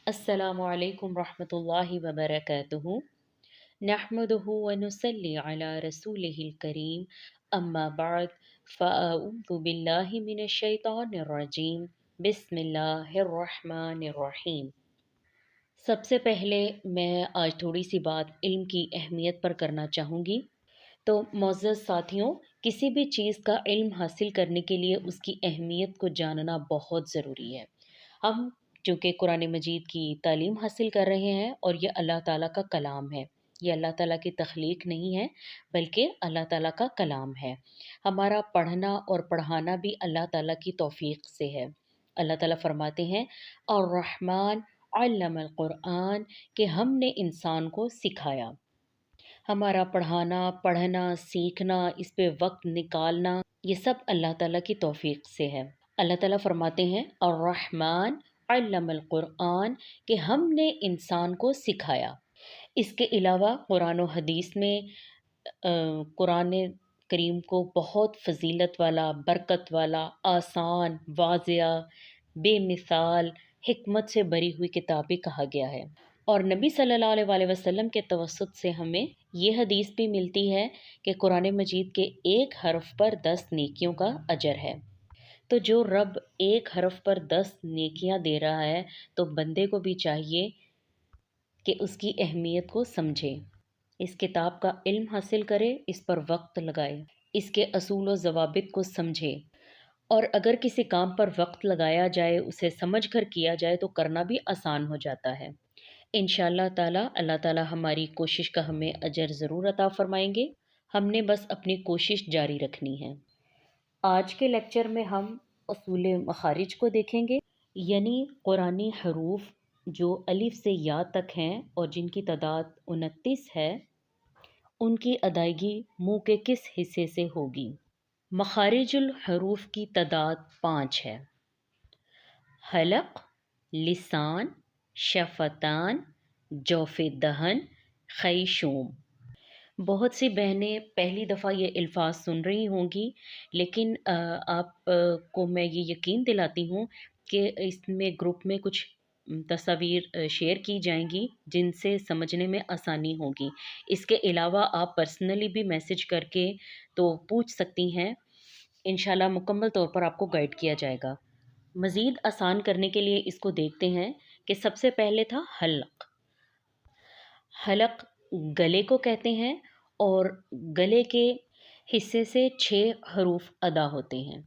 السلام علیکم ورحمۃ اللہ وبرکاتہ نحمده ونصلی علی رسولہ الکریم اما بعد فاعوذ باللہ من الشیطان الرجیم بسم اللہ الرحمن الرحیم۔ سب سے پہلے میں آج تھوڑی سی بات علم کی اہمیت پر کرنا چاہوں گی۔ تو معزز ساتھیوں، کسی بھی چیز کا علم حاصل کرنے کے لیے اس کی اہمیت کو جاننا بہت ضروری ہے۔ ہم چونکہ قرآن مجید کی تعلیم حاصل کر رہے ہیں اور یہ اللہ تعالیٰ کا کلام ہے، یہ اللہ تعالیٰ کی تخلیق نہیں ہے بلکہ اللہ تعالیٰ کا کلام ہے۔ ہمارا پڑھنا اور پڑھانا بھی اللہ تعالیٰ کی توفیق سے ہے۔ اللہ تعالیٰ فرماتے ہیں الرحمن علم القرآن، کہ ہم نے انسان کو سکھایا۔ ہمارا پڑھنا سیکھنا، اس پہ وقت نکالنا، یہ سب اللہ تعالیٰ کی توفیق سے ہے۔ اللہ تعالیٰ فرماتے ہیں الرحمن علم القرآن، کہ ہم نے انسان کو سکھایا۔ اس کے علاوہ قرآن و حدیث میں قرآن کریم کو بہت فضیلت والا، برکت والا، آسان، واضح، بے مثال، حکمت سے بری ہوئی کتاب بھی کہا گیا ہے۔ اور نبی صلی اللہ علیہ وسلم کے توسط سے ہمیں یہ حدیث بھی ملتی ہے کہ قرآن مجید کے ایک حرف پر 10 نیکیوں کا اجر ہے۔ تو جو رب ایک حرف پر 10 نیکیاں دے رہا ہے تو بندے کو بھی چاہیے کہ اس کی اہمیت کو سمجھے، اس کتاب کا علم حاصل کرے، اس پر وقت لگائے، اس کے اصول و ضوابط کو سمجھے، اور اگر کسی کام پر وقت لگایا جائے، اسے سمجھ کر کیا جائے تو کرنا بھی آسان ہو جاتا ہے۔ انشاءاللہ تعالی اللہ تعالی ہماری کوشش کا ہمیں اجر ضرور عطا فرمائیں گے۔ ہم نے بس اپنی کوشش جاری رکھنی ہے۔ آج کے لیکچر میں ہم اصول مخارج کو دیکھیں گے، یعنی قرآنی حروف جو الف سے یا تک ہیں اور جن کی تعداد 29 ہے، ان کی ادائیگی منہ کے کس حصے سے ہوگی۔ مخارج الحروف کی تعداد 5 ہے: حلق، لسان، شفتان، جوف دہن، خیشوم۔ بہت سی بہنیں پہلی دفعہ یہ الفاظ سن رہی ہوں گی، لیکن آپ کو میں یہ یقین دلاتی ہوں کہ اس میں گروپ میں کچھ تصاویر شیئر کی جائیں گی جن سے سمجھنے میں آسانی ہوگی۔ اس کے علاوہ آپ پرسنلی بھی میسج کر کے تو پوچھ سکتی ہیں، انشاءاللہ مکمل طور پر آپ کو گائیڈ کیا جائے گا۔ مزید آسان کرنے کے لیے اس کو دیکھتے ہیں کہ سب سے پہلے تھا حلق۔ حلق گلے کو کہتے ہیں اور گلے کے حصے سے 6 حروف ادا ہوتے ہیں۔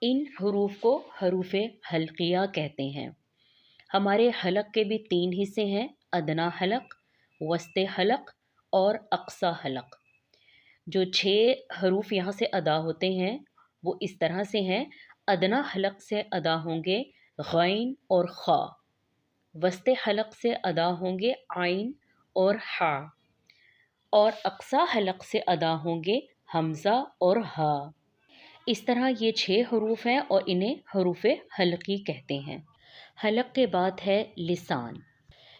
ان حروف کو حروف حلقیہ کہتے ہیں۔ ہمارے حلق کے بھی 3 حصے ہیں: ادنا حلق، وسط حلق اور اقصی حلق۔ جو 6 حروف یہاں سے ادا ہوتے ہیں وہ اس طرح سے ہیں: ادنا حلق سے ادا ہوں گے غین اور خا، وسط حلق سے ادا ہوں گے عین اور ہا، اور اقصی حلق سے ادا ہوں گے حمزہ اور ہا۔ اس طرح یہ 6 حروف ہیں اور انہیں حروف حلقی کہتے ہیں۔ حلق کے بعد ہے لسان۔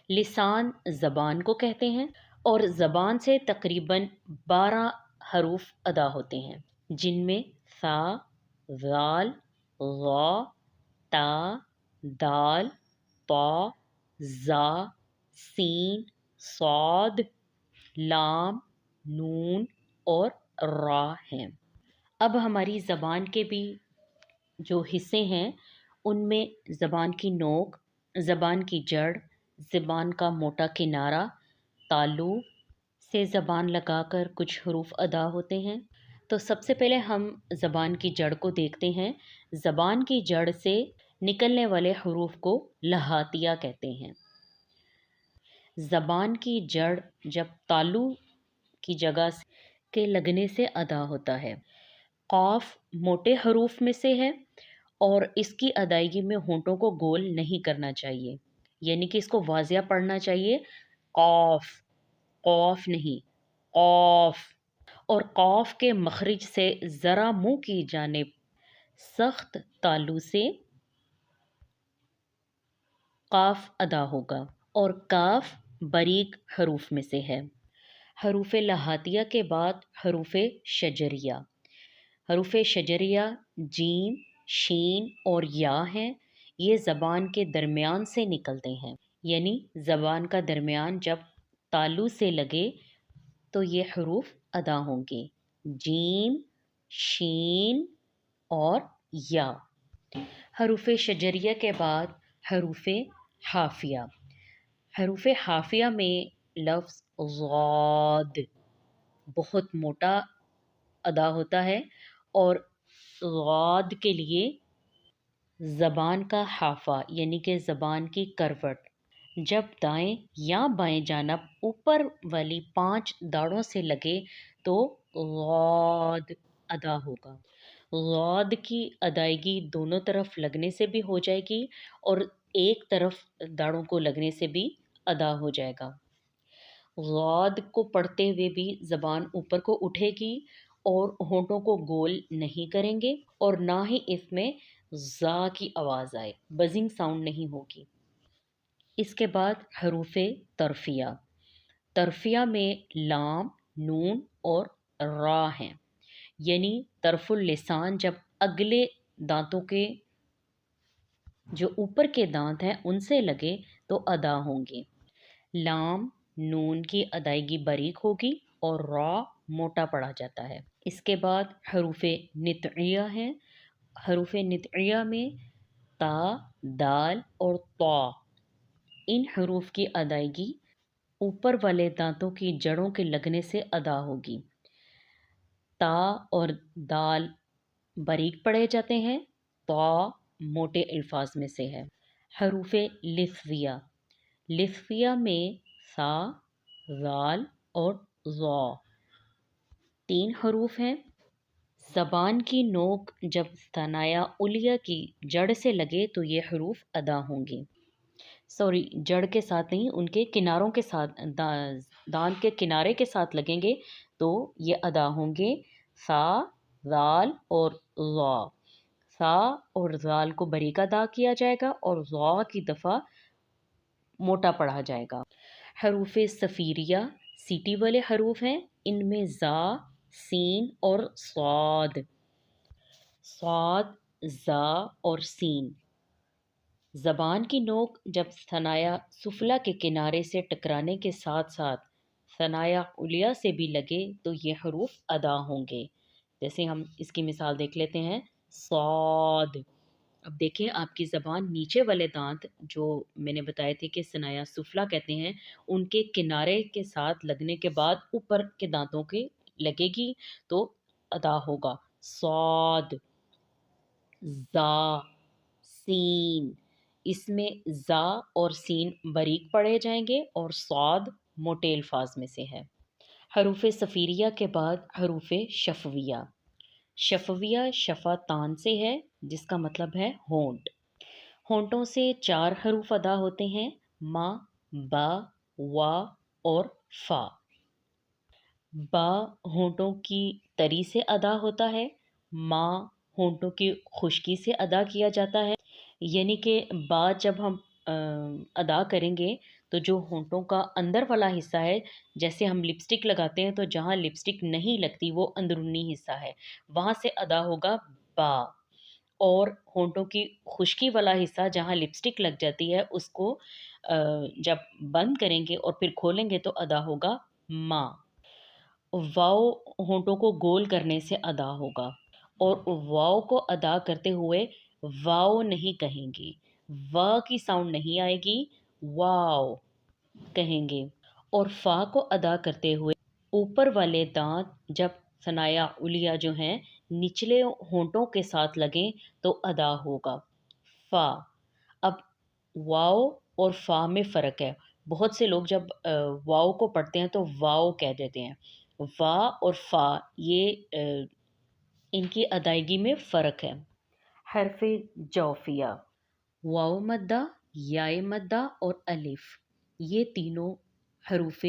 لسان زبان کو کہتے ہیں اور زبان سے تقریباً 12 حروف ادا ہوتے ہیں، جن میں ثا، ذال، غا، تا، دال، طا، زا، سین، صاد، لام، نون اور را ہیں۔ اب ہماری زبان کے بھی جو حصے ہیں ان میں زبان کی نوک، زبان کی جڑ، زبان کا موٹا کنارہ، تالو سے زبان لگا کر کچھ حروف ادا ہوتے ہیں۔ تو سب سے پہلے ہم زبان کی جڑ کو دیکھتے ہیں۔ زبان کی جڑ سے نکلنے والے حروف کو لہاتیہ کہتے ہیں۔ زبان کی جڑ جب تالو کی جگہ کے لگنے سے ادا ہوتا ہے۔ قاف موٹے حروف میں سے ہے اور اس کی ادائیگی میں ہونٹوں کو گول نہیں کرنا چاہیے، یعنی کہ اس کو واضح پڑھنا چاہیے، قاف، قوف نہیں، قاف۔ اور قاف کے مخرج سے ذرا منہ کی جانب سخت تالو سے قاف ادا ہوگا، اور کاف باریک حروف میں سے ہے۔ حروف لہاتیہ کے بعد حروف شجریہ۔ حروف شجریہ جیم، شین اور یا ہیں، یہ زبان کے درمیان سے نکلتے ہیں۔ یعنی زبان کا درمیان جب تالو سے لگے تو یہ حروف ادا ہوں گے: جیم، شین اور یا۔ حروف شجریہ کے بعد حروف حافیہ۔ حروف حافیہ میں لفظ غاد بہت موٹا ادا ہوتا ہے، اور غاد کے لیے زبان کا حافہ یعنی کہ زبان کی کروٹ جب دائیں یا بائیں جانب اوپر والی 5 داڑوں سے لگے تو غاد ادا ہوگا۔ غاد کی ادائیگی دونوں طرف لگنے سے بھی ہو جائے گی اور ایک طرف داڑوں کو لگنے سے بھی ادا ہو جائے گا۔ غاد کو پڑھتے ہوئے بھی زبان اوپر کو اٹھے گی اور ہونٹوں کو گول نہیں کریں گے، اور نہ ہی اس میں زا کی آواز آئے، بزنگ ساؤنڈ نہیں ہوگی۔ اس کے بعد حروف طرفیہ۔ طرفیہ میں لام، نون اور را ہیں، یعنی طرف اللسان جب اگلے دانتوں کے جو اوپر کے دانت ہیں ان سے لگے تو ادا ہوں گے۔ لام، نون کی ادائیگی باریک ہوگی اور را موٹا پڑا جاتا ہے۔ اس کے بعد حروف نطعیہ ہیں۔ حروف نطعیہ میں تا، دال اور طا، ان حروف کی ادائیگی اوپر والے دانتوں کی جڑوں کے لگنے سے ادا ہوگی۔ تا اور دال باریک پڑھے جاتے ہیں، طا موٹے الفاظ میں سے ہے۔ حروف لثویہ۔ لثویہ میں سا، زال اور ظا 3 حروف ہیں۔ زبان کی نوک جب ثنایا علیہ کی جڑ سے لگے تو یہ حروف ادا ہوں گے۔ جڑ کے ساتھ نہیں، ان کے کناروں کے ساتھ، دانت کے کنارے کے ساتھ لگیں گے تو یہ ادا ہوں گے: سا، زال اور ظا۔ سا اور زال کو باریک ادا کیا جائے گا اور ظا کی دفعہ موٹا پڑھا جائے گا۔ حروف صفیریہ سیٹی والے حروف ہیں، ان میں زا، سین اور صاد۔ صاد، زا اور سین زبان کی نوک جب ثنایا سفلی کے کنارے سے ٹکرانے کے ساتھ ساتھ ثنایا علیہ سے بھی لگے تو یہ حروف ادا ہوں گے۔ جیسے ہم اس کی مثال دیکھ لیتے ہیں: صاد۔ اب دیکھیں آپ کی زبان نیچے والے دانت جو میں نے بتائے تھے کہ ثنایا سفلی کہتے ہیں، ان کے کنارے کے ساتھ لگنے کے بعد اوپر کے دانتوں کے لگے گی تو ادا ہوگا: صاد، زا، سین۔ اس میں زا اور سین باریک پڑھے جائیں گے اور صاد موٹے الفاظ میں سے ہے۔ حروف صفیریہ کے بعد حروف شفویہ۔ شفویہ شفا تان سے ہے جس کا مطلب ہے ہونٹ۔ ہونٹوں سے 4 حروف ادا ہوتے ہیں: ما، با، وا اور فا۔ با ہونٹوں کی تری سے ادا ہوتا ہے، ما ہونٹوں کی خشکی سے ادا کیا جاتا ہے، یعنی کہ با جب ہم ادا کریں گے تو جو ہونٹوں کا اندر والا حصہ ہے، جیسے ہم لپسٹک لگاتے ہیں تو جہاں لپسٹک نہیں لگتی وہ اندرونی حصہ ہے، وہاں سے ادا ہوگا با، اور ہونٹوں کی خشکی والا حصہ جہاں لپسٹک لگ جاتی ہے اس کو جب بند کریں گے اور پھر کھولیں گے تو ادا ہوگا ما۔ واؤ ہونٹوں کو گول کرنے سے ادا ہوگا، اور واؤ کو ادا کرتے ہوئے واؤ نہیں کہیں گے، وا کی ساؤنڈ نہیں آئے گی، واؤ کہیں گے۔ اور فا کو ادا کرتے ہوئے اوپر والے دانت جب ثنایا علیہ جو ہیں نچلے ہونٹوں کے ساتھ لگیں تو ادا ہوگا فا۔ اب واؤ اور فا میں فرق ہے، بہت سے لوگ جب واؤ کو پڑھتے ہیں تو واؤ کہہ دیتے ہیں، وا اور فا یہ ان کی ادائیگی میں فرق ہے۔ حرف جوفیہ، واو مدہ، یائے مدہ اور الف، یہ تینوں حروف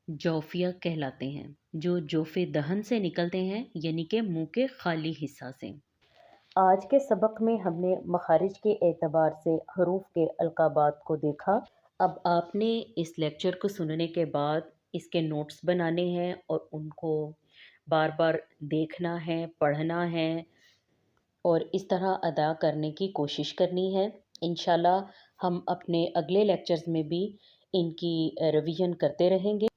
جوفیہ کہلاتے ہیں جو جوف دہن سے نکلتے ہیں، یعنی کہ منہ کے خالی حصہ سے۔ آج کے سبق میں ہم نے مخارج کے اعتبار سے حروف کے القابات کو دیکھا۔ اب آپ نے اس لیکچر کو سننے کے بعد اس کے نوٹس بنانے ہیں اور ان کو بار بار دیکھنا ہے، پڑھنا ہے اور اس طرح ادا کرنے کی کوشش کرنی ہے۔ انشاءاللہ ہم اپنے اگلے لیکچرز میں بھی ان کی ریویژن کرتے رہیں گے۔